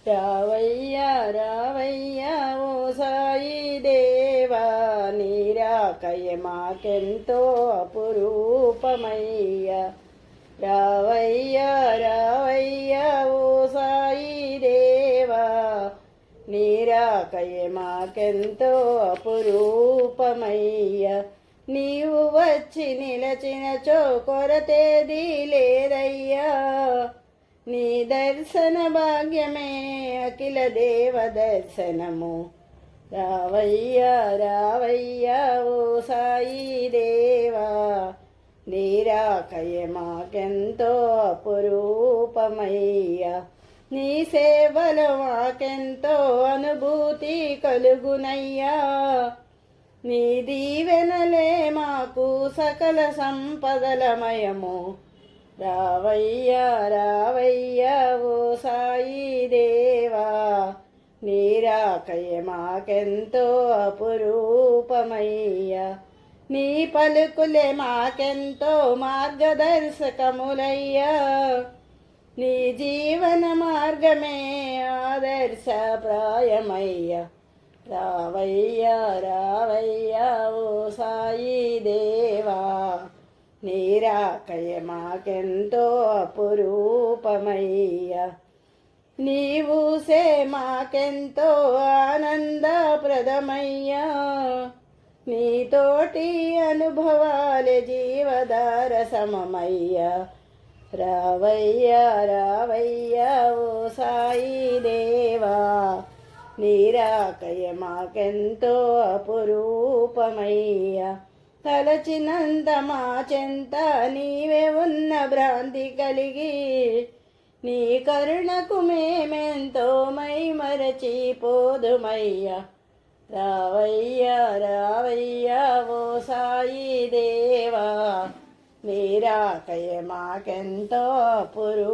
రావయ్యా రావయ్యా ఓ సాయి దేవా, నీరాకయ్య మాకెంతో అపురూపమయ్యా. రావయ్యా రావయ్యా ఓ సాయి దేవా, నీరాకయ్య మాకెంతో అపురూపమయ్యా. నీవు వచ్చి నిలచినచో కొరతేదీ లేదయ్యా, నీ దర్శన భాగ్యమే అఖిల దేవ దర్శనము. రావయ్యా రావయ్యా ఓ సాయి దేవా, నీరాకయ్య మాకెంతో అపురూపమయ్యా. నీ సేవలో మాకెంతో అనుభూతి కలుగునయ్యా, నీ దీవెనలే మాకు సకల సంపదలమయము. రావయ్యా రావయ్యా ఓ సాయి దేవా, నీరాకయ్య మాకెంతో అపురూపమయ్యా. నీ పలుకులే మాకెంతో మార్గదర్శకములయ్యా, నీ జీవన మార్గమే ఆదర్శప్రాయమయ్యా. రావయ్యా రావయ్యా ఓ సాయి దేవా, నీరాకయ్య మాకెంతో అపురూపమయ్యా. నీవూసే మాకెంతో ఆనందప్రదమయ్యా, నీతోటి అనుభవాలే జీవధార సమమయ్యా. రావయ్యా రావయ్యా ఓ సాయి దేవా, నీరాకయ్య మాకెంతో అపురూపమయ్యా. తలచినంత మా చెంత నీవే ఉన్న భ్రాంతి కలిగి, నీ కరుణకు మేమెంతో మైమరచిపోదుమయ్యా. రావయ్యా రావయ్యా ఓ సాయి దేవా, నీరాకయ్య మాకెంతో అపురూపమయ్యా.